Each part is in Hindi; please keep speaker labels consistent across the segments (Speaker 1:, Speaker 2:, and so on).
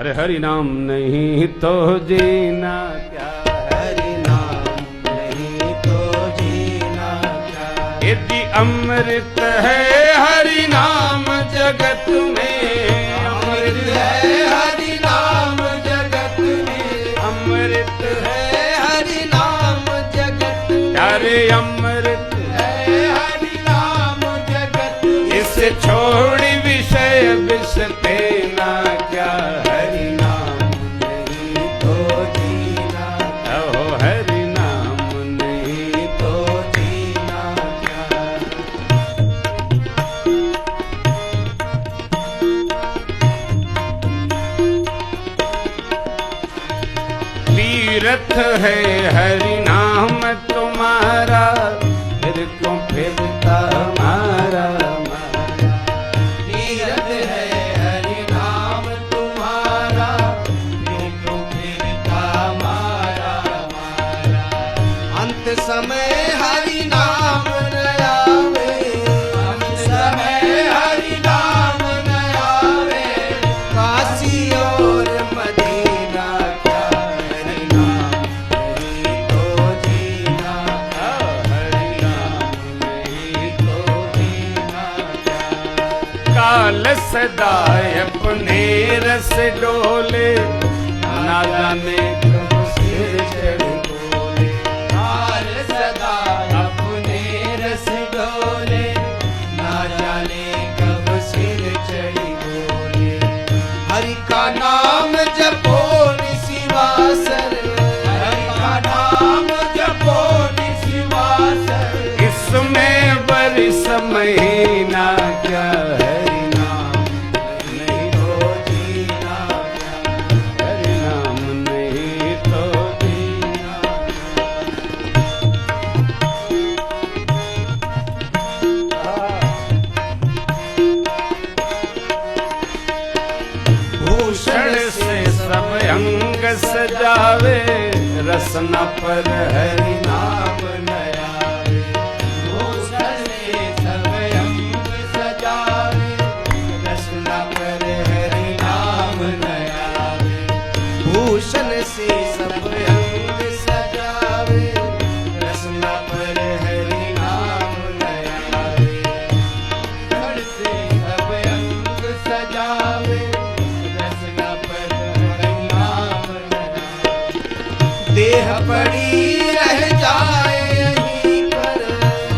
Speaker 1: अरे हरि नाम नहीं तो जीना क्या,
Speaker 2: हरि नाम नहीं तो जीना क्या।
Speaker 1: यदि अमृत है हरि नाम जगत में,
Speaker 2: अमृत है हरि नाम जगत में,
Speaker 1: अमृत
Speaker 2: है हरि नाम जगत में।
Speaker 1: अरे अमृत
Speaker 2: है हरि नाम जगत में।
Speaker 1: इसे छोड़ विषय विष पेना क्या, हरि नाम
Speaker 2: नहीं तो जीना क्या।
Speaker 1: हो हरि नाम नहीं
Speaker 2: तो जीना क्या।
Speaker 1: तीर्थ है हरि नाम तुम्हारा, फिर को फिरता मारा
Speaker 2: तीरथ है हरि नाम तुम्हारा, फिर तो फिरता मारा मारा। अंत समय हरि नाम न आवे, अंत समय हरि नाम न आवे। काशी और मदीना क्या, हरि नाम नहीं तो जीना क्या।
Speaker 1: हरि नाम नहीं
Speaker 2: तो जीना क्या।
Speaker 1: काल सदा अपने रस डोले, ना जाने कब सिर चढ़ बोले।
Speaker 2: हाल सदा अपने रस डोले, ना जाने कब सिर चढ़ी बोले। हरि का नाम जपो निशिवासर, हरि का नाम जपो निशिवासर।
Speaker 1: इसमें बरिस महीना क्या, हरि नाम
Speaker 2: नहीं तो जीना क्या।
Speaker 1: हरि नाम नहीं तो जीना। भूषण से सब अंग सजावे, रसना पर हरि
Speaker 2: नाम नयावे। भूषण से सब अंग सजावे, रसना पर हरि नाम नयावे। भूषण से सब अंग सजावे, रसना पर हरि नाम नयावे। भूषण से सब अंग सजावे, रसना पर हरि नाम नयावे। देह पड़ी रह जाए यहीं पर,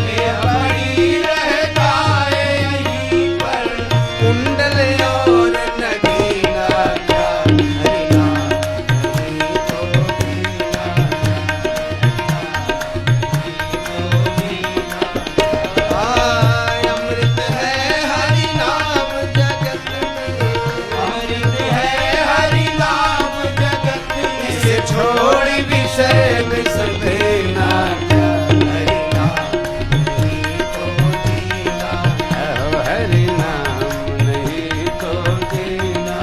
Speaker 2: देह पड़ी रह जाए यहीं पर। कुंडल और नगीना क्या, हरि नाम नहीं तो जीना क्या। अमृत है हरि नाम जगत में, अमृत है हरि नाम जगत में। इसे छोड़ विषय विष पेना क्या, हरि नाम नहीं तो जीना।
Speaker 1: हो हरि नाम नहीं तो जीना।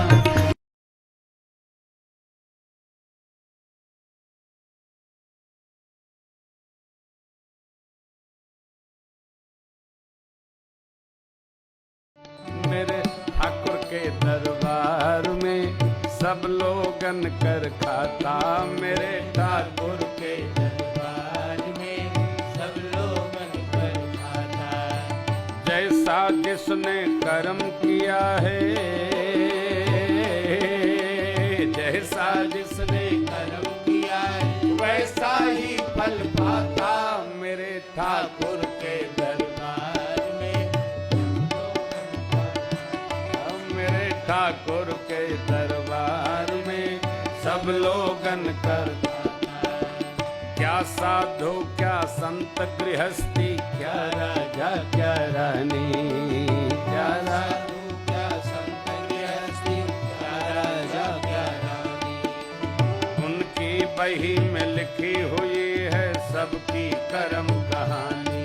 Speaker 1: मेरे ठाकुर के दरबार में सब लोगन कर खाता, मेरे ठाकुर के
Speaker 2: दरबार में सब लोगन कर खाता।
Speaker 1: जैसा जिसने कर्म किया है, जैसा जिसने
Speaker 2: कर्म किया है,
Speaker 1: वैसा ही फल पाता, मेरे ठाकुर के
Speaker 2: दरबार में
Speaker 1: मेरे ठाकुर के दरबार में सब लोगन कर क्या साधु क्या संत गृहस्थी, क्या राजा क्या रानी, क्या
Speaker 2: साधु क्या संत गृहस्थी, क्या राजा क्या रानी।
Speaker 1: उनकी बही में लिखी हुई है सबकी कर्म कहानी।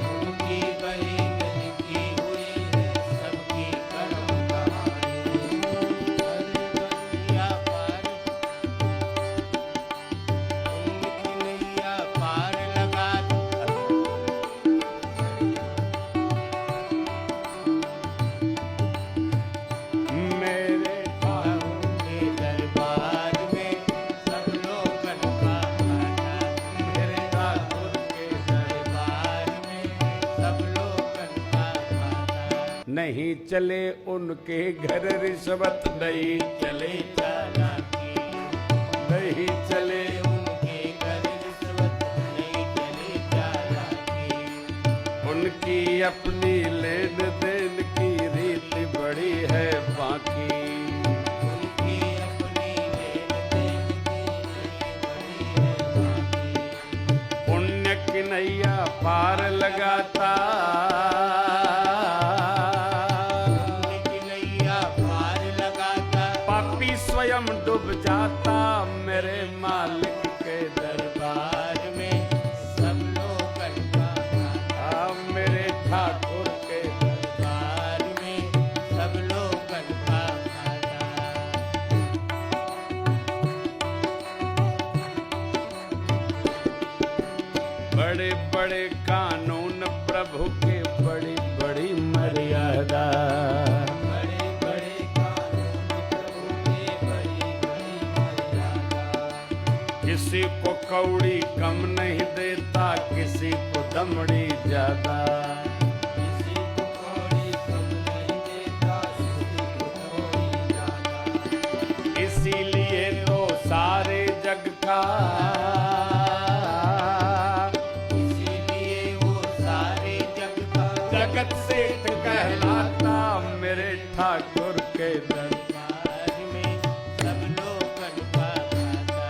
Speaker 2: उनकी बही में लिखी हुई है सबकी कर्म कहानी। नैया पार, उनकी नैया पार लगा
Speaker 1: मेरे चले उनके घर रिश्वत नहीं चले,
Speaker 2: चालाकी
Speaker 1: नहीं चले
Speaker 2: उनके घर रिश्वत नहीं चले चालाकी।
Speaker 1: उनकी अपनी लेन देन की रीति बड़ी है बाकी,
Speaker 2: उनकी अपनी लेन देन की बड़ी है बाकी।
Speaker 1: पुण्य की नैया पार लगाता,
Speaker 2: पुण्य की नैया पार लगाता,
Speaker 1: पापी स्वयं डूब जाता मेरे मालिक के दरबार
Speaker 2: दरबार में सब लोग अनका खाता।
Speaker 1: मेरे ठाकुर के
Speaker 2: दरबार में सब लोग अनका खाता।
Speaker 1: बड़े बड़े कानून प्रभु के बड़ी बड़ी मर्यादा,
Speaker 2: बड़े बड़े कानून प्रभु के बड़ी बड़ी मर्यादा।
Speaker 1: किसी को कौड़ी कम नहीं देता, किसी को दमड़ी ज्यादा,
Speaker 2: किसी को कौड़ी कम नहीं देता, किसी को थोड़ी ज्यादा।
Speaker 1: इसीलिए तो सारे जग का,
Speaker 2: इसीलिए वो सारे जग का
Speaker 1: जगत सेठ कहलाता मेरे ठाकुर के दर।
Speaker 2: दरबार में सब लोग अनका खाता।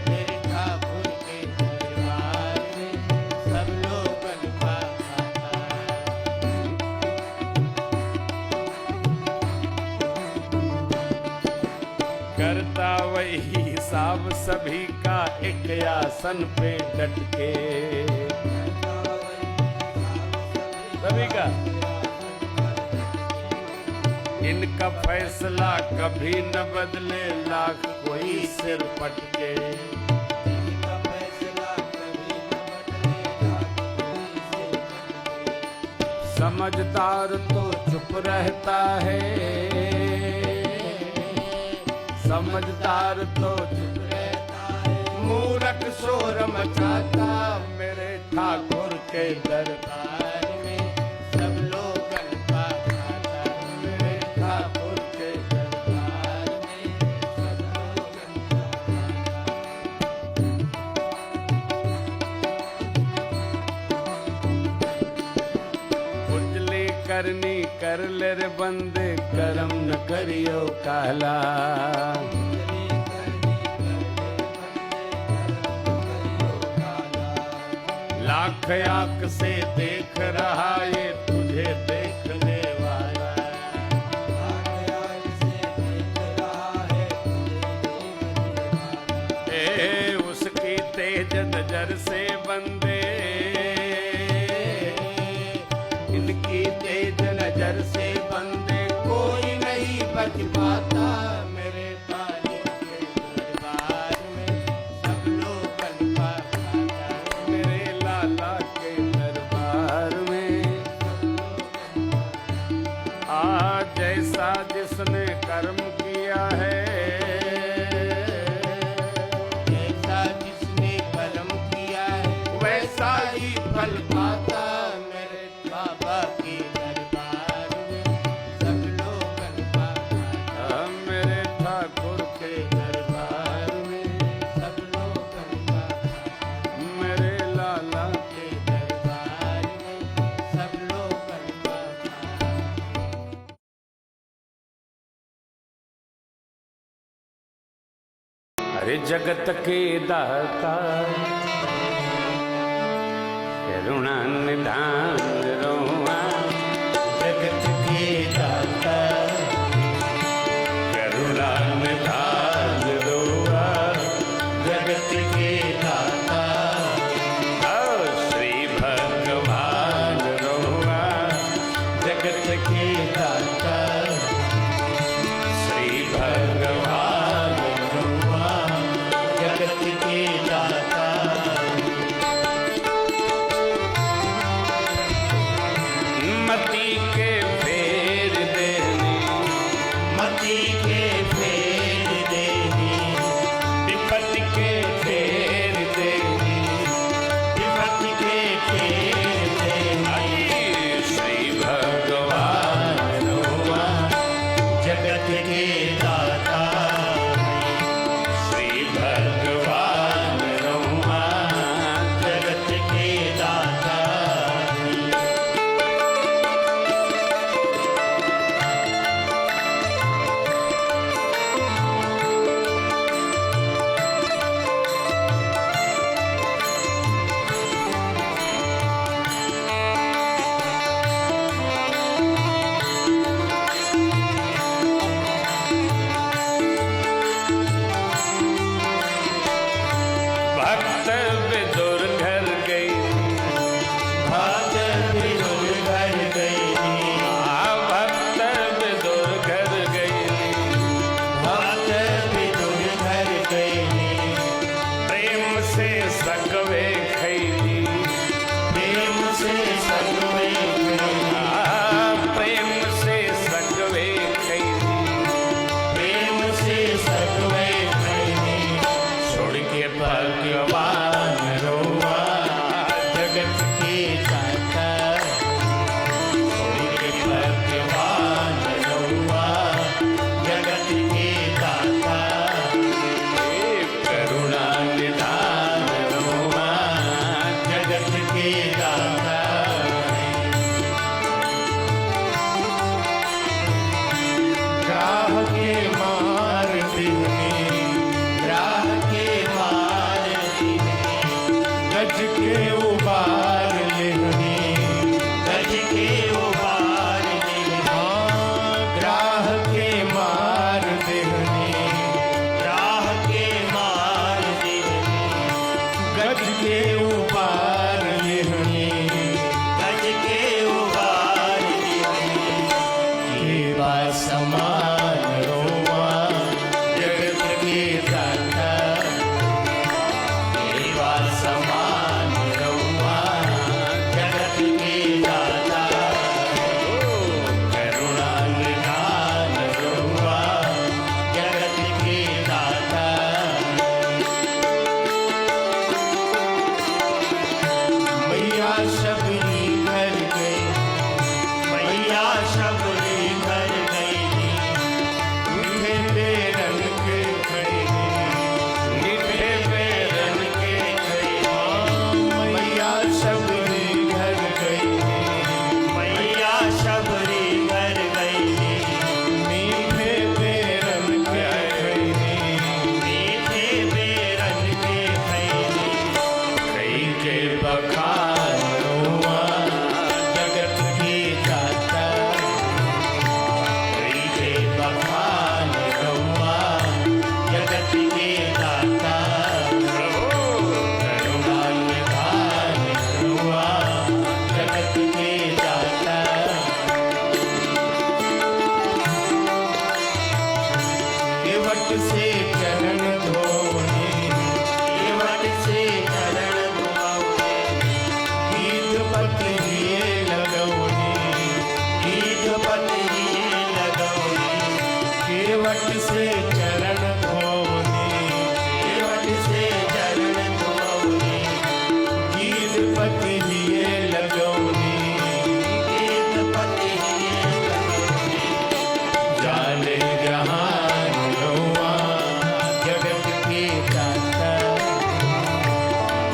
Speaker 2: मेरे ठाकुर के दरबार में सब लोग अनका खाता।
Speaker 1: करता वही हिसाब सभी का एक आसन पे डट के, सभी का इनका फैसला कभी न बदले, लाख कोई सिर पटके,
Speaker 2: इनका फैसला कभी न बदलेगा, कोई से बदले।
Speaker 1: समझदार तो चुप रहता है, समझदार तो चुप
Speaker 2: रहता है,
Speaker 1: मूर्ख शोर मचाता मेरे ठाकुर के दर।
Speaker 2: दरबार में सब लोग अनका खाता।
Speaker 1: मेरे ठाकुर के
Speaker 2: दरबार में सब लोग अनका खाता।
Speaker 1: उजली करनी कर ले रे बंदे, करम न करियो काला,
Speaker 2: उजली करनी कर ले बंदे, कर्म करियो काला।
Speaker 1: लाख आंख से देख रहा ये तुझे देखने वाला,
Speaker 2: आग से देख रहा है तुझे देखने वाला।
Speaker 1: ए उसकी तेज नजर से बंदे, इनकी तेज नजर से बंदे कोई नहीं बच पाता मेरे मालिक के
Speaker 2: दरबार में सब लोग अनका खाता।
Speaker 1: मेरे लाला के दरबार में। आज जैसा जिसने कर्म किया है,
Speaker 2: जैसा जिसने कर्म किया है
Speaker 1: वैसा ही फल पाता
Speaker 2: मेरे बाबा के दरबार में सब लोग अनका खाता।
Speaker 1: मेरे ठाकुर के
Speaker 2: दरबार में सब लोग अनका खाता।
Speaker 1: मेरे लाला
Speaker 2: के दरबार में सब लोग अनका खाता।
Speaker 1: अरे जगत के दाता करुणा निधान रोआ,
Speaker 2: जगत के दाता
Speaker 1: करुणा निधान रोआ,
Speaker 2: जगत के दाता
Speaker 1: श्री भगवान रोआ,
Speaker 2: जगत के दाता
Speaker 1: श्री भगवान
Speaker 2: रोआ, जगत के दाता केवट से चरण धोने, केवट से चरण धोने, गीत पतरिए लगौने, गीत पतरिए लगौने, केवट से चरण धोने, केवट से चरण धोने, गीत पतरिए लगौने, गीत पतरिए लगौने, जाले जहान रहुआ जगत के दाता,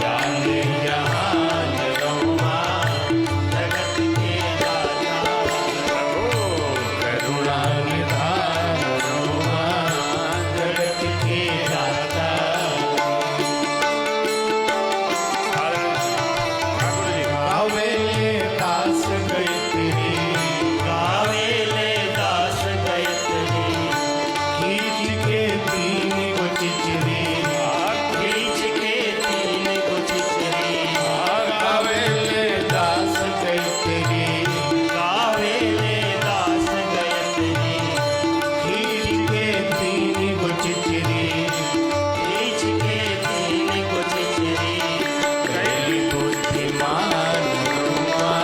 Speaker 2: जाले जहान रहुआ जगत के दाता, करुणा निधान रहुआ जगत के दाता। गावेले दास गायत्री, गावेले दास गायत्री, खींच के तीन को चिचरी, खींच के तीन को चिचरी, गावेले दास गायत्री, गावेले दास गायत्री, खींच के तीन को चिचरी, खींच के तीन को चिचरी, कैली बुद्धिमान रहुआ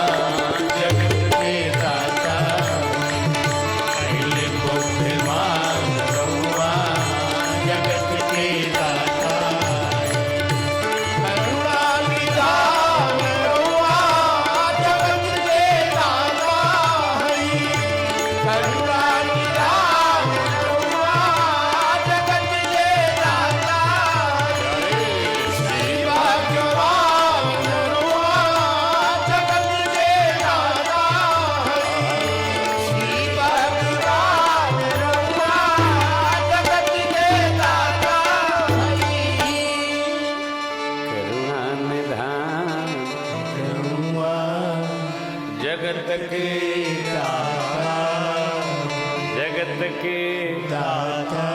Speaker 2: जगत के दाता, कैली बुद्धिमान रहुआ जगत के दाता, करुणा निधान रहुआ जगत के दाता हरि, करुणा निधान रहुआ जगत के दाता हरि, श्री भाग्यवान रहुआ जगत के दाता हरि, श्री भाग्यवान रहुआ जगत के दाता हरि, करुणा निधान रहुआ जगत के दाता, जगत के दाता।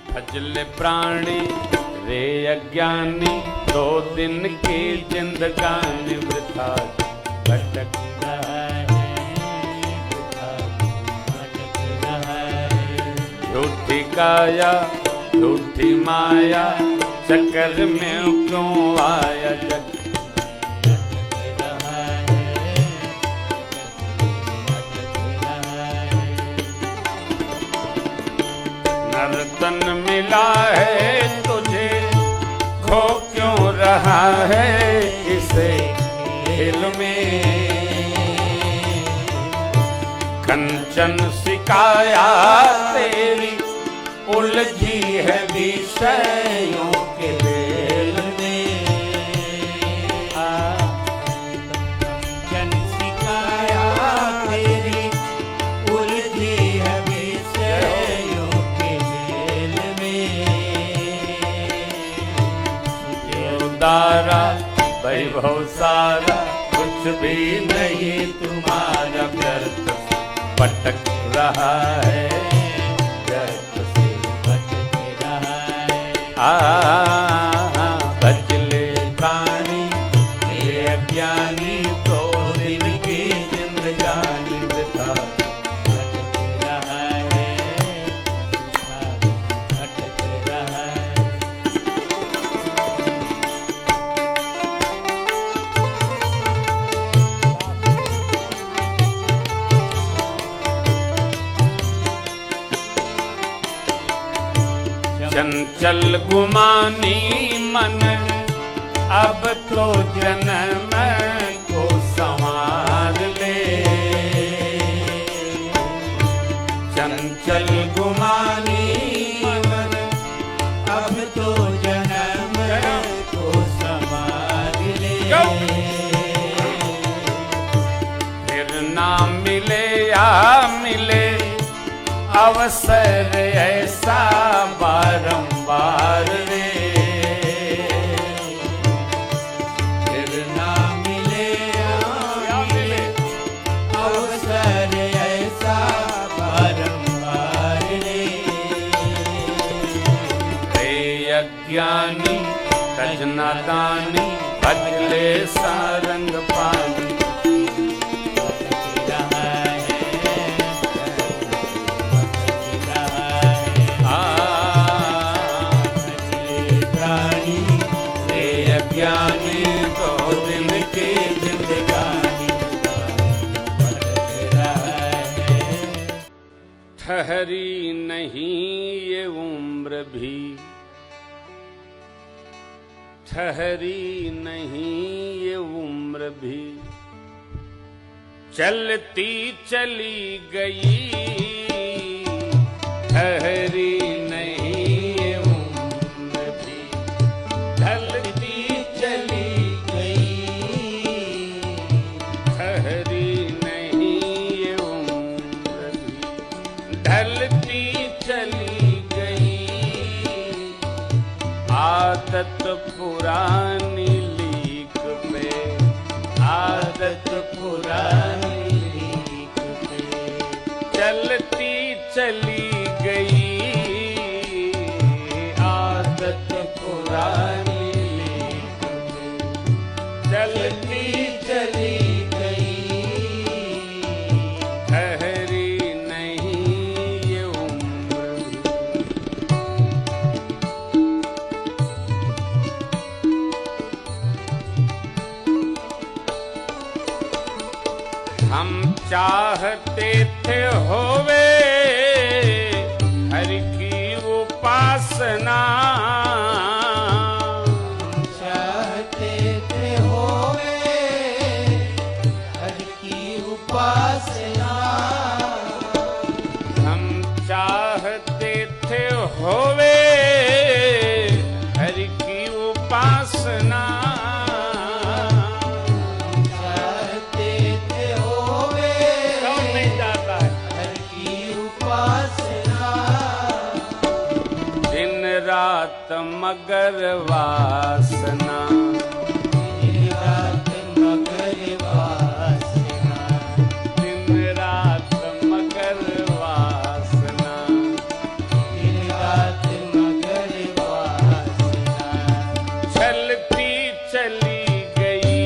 Speaker 2: भजले प्राणी रे अज्ञानी, 2 दिन की जिंदगानी वृथा भटक रहा है, वृथा भटक रहा है। झूठी काया झूठी माया, चक्कर में क्यों आया जग भटक रहा है, भटक रहा है। नर्तन मिला है तुझे, खो क्यों रहा है इसे खेल में, कंचन सिकाया तेरी उलझी है विषयों के बेल में, कंचन सिकाया तेरी उलझी है विषयों के बेल में, उदारा वैभव सारा कुछ भी नहीं तुम्हारा, व्यर्थ से भटक रहा है, व्यर्थ से भटक रहा है। भजले प्राणी ये अज्ञानी, 2 दिन की जिंदगानी वृथा भटक रहा है, भटक रहा है। चंचल गुमानी मन, अब तो जन्म को संवार ले, चंचल गुमानी मन, अब तो जन्म को संवार ले। फिर ना मिले या मिले अवसर ऐसा बारंबार रे, फिर ना मिले या मिले अवसर ऐसा बारंबार रे। अज्ञान
Speaker 1: ज्ञानी तज नादानी भजले सारंग पानी। ज्ञानी तो दिन की जिंदगानी ठहरी नहीं ये उम्र भी, ठहरी नहीं ये उम्र भी, चलती चली गई। ठहरी नहीं ये उम्र भी, ढलती चली गई। ठहरी नहीं ये उम्र भी, ढलती चली गई। आदत पुरानी लीक पे, आदत पुरानी लीक पे, चलती चली गई। आदत पुरानी लीक पे, चलती चली गई। ठहरी नहीं ये उम्र भी। हम चाहते थे होवे हरि की उपासना।
Speaker 2: हम चाहते थे होवे हरि की उपासना।
Speaker 1: हम चाहते थे होवे हरि की उपासना।
Speaker 2: चाहते थे होवे
Speaker 1: कौन नहीं चाहता है?
Speaker 2: हरि की उपासना।
Speaker 1: दिन रात मगर वासना,
Speaker 2: दिन रात मगर वासना।
Speaker 1: दिन रात मगर वासना।
Speaker 2: दिन रात मगर वासना।
Speaker 1: चलती चली गई।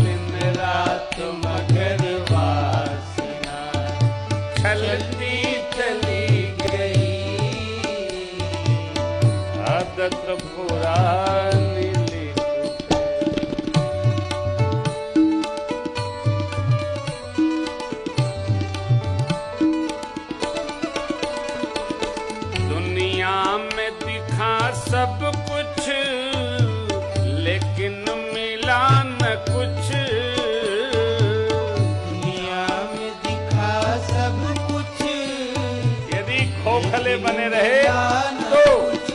Speaker 1: दिन रात मगर वासना, चलती चली गई। आदत पुरानी लीक पे, दुनिया में दिखा सब कुछ लेकिन मिला न कुछ।
Speaker 2: दुनिया में दिखा सब कुछ,
Speaker 1: यदि खोखले बने रहे
Speaker 2: जान
Speaker 1: तो
Speaker 2: कुछ।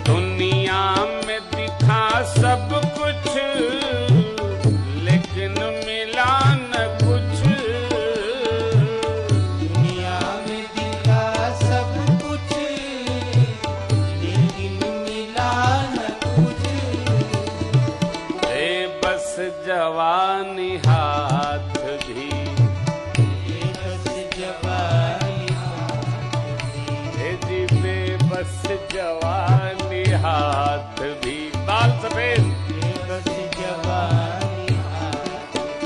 Speaker 1: दुनिया में दिखा सब कुछ लेकिन मिला न कुछ।
Speaker 2: दुनिया में दिखा सब कुछ लेकिन मिला न कुछ।
Speaker 1: बेबस जवानी हाथ भी,
Speaker 2: बेबस जवानी
Speaker 1: हे जी बेबस जवानी हाथ भी। बाल सफेद,
Speaker 2: बेबस जवानी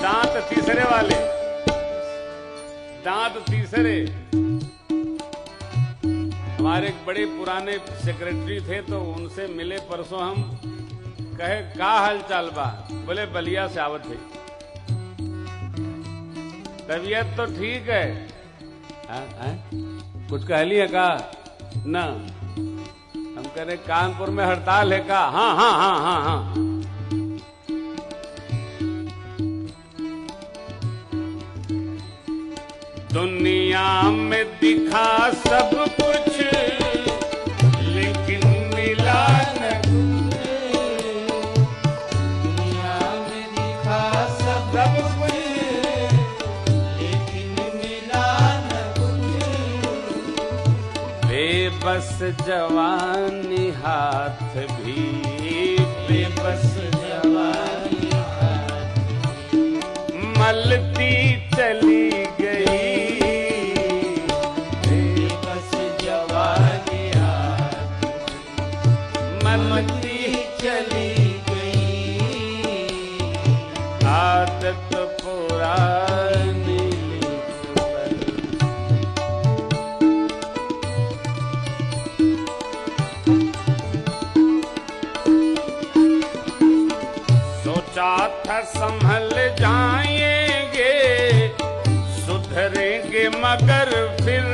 Speaker 1: दांत तीसरे वाले, दांत तीसरे। हमारे एक बड़े पुराने सेक्रेटरी थे तो उनसे मिले परसों हम। कहे का हाल चाल बा? बोले बलिया से आवत है, तबीयत तो ठीक है। कुछ कह ली है का? ना। हम कह रहे कानपुर में हड़ताल है का? हाँ हाँ हाँ हाँ हाँ। दुनिया में दिखा सब कुछ लेकिन मिला न कुछ।
Speaker 2: दुनिया में दिखा सब कुछ लेकिन मिला न कुछ।
Speaker 1: बेबस जवानी हाथ भी,
Speaker 2: बेबस जवानी
Speaker 1: मलती चली गई।
Speaker 2: बेबस जवानी
Speaker 1: मलती चली गई,
Speaker 2: आदत पुरानी पर। सोचा था संभल जाएंगे, सुधरेंगे मगर फिर,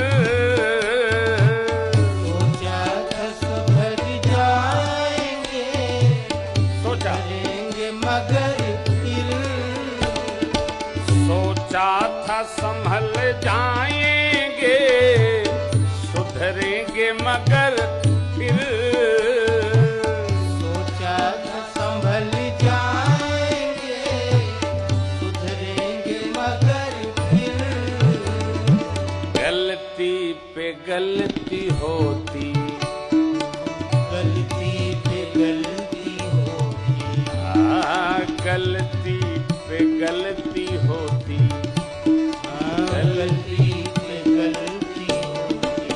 Speaker 1: सोचा था सुधर जाएंगे,
Speaker 2: सोचा
Speaker 1: सुधरेंगे मगर फिर,
Speaker 2: सोचा था संभल जाएंगे, सुधरेंगे मगर फिर,
Speaker 1: सोचा था संभल जाएंगे, सुधरेंगे मगर फिर,
Speaker 2: गलती पे गलती होती,
Speaker 1: गलती पे गलती होती,
Speaker 2: गलती पे गलती होती,
Speaker 1: गलती पे गलती होती,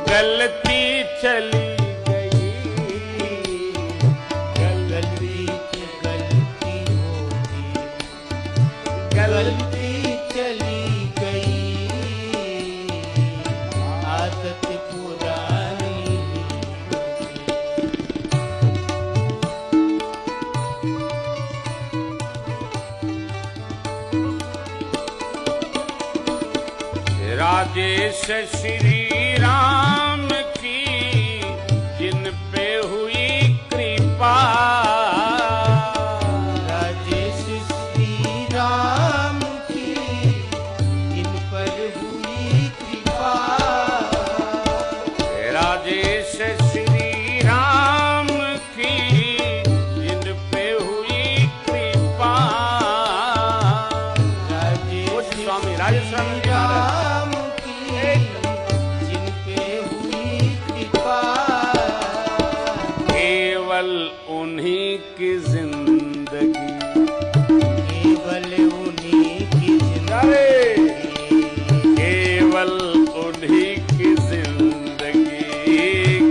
Speaker 2: गलती चली गई,
Speaker 1: गलती पे गलती होती, गलती चली गई, आदत पुरानी
Speaker 2: राजेश श्री राम की जिन पे हुई कृपा,
Speaker 1: राजेश श्री राम की इन पर हुई कृपा,
Speaker 2: राजेश श्री राम की जिन पे हुई कृपा,
Speaker 1: राजेश
Speaker 2: स्वामी राजेश स्वामी
Speaker 1: श्री राम की जिन पे हुई कृपा,
Speaker 2: केवल उन्हीं की जिंदगी,
Speaker 1: केवल उन्हीं की
Speaker 2: अरे
Speaker 1: जिंदगी,
Speaker 2: केवल उन्हीं की जिंदगी,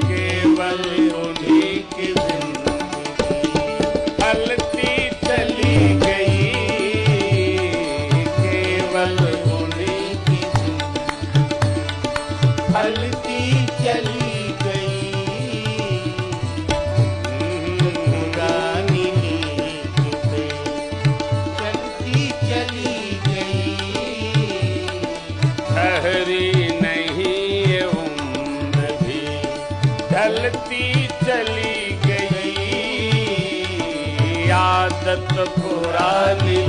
Speaker 2: केवल उन्हीं की जिंदगी फलती चली गई, केवल उन्हीं की
Speaker 1: फलती चली गई, पुरानी नींद पे चलती चली गई,
Speaker 2: ठहरी नहीं ये उम्र भी, ढलती चली गई, आदत पुरानी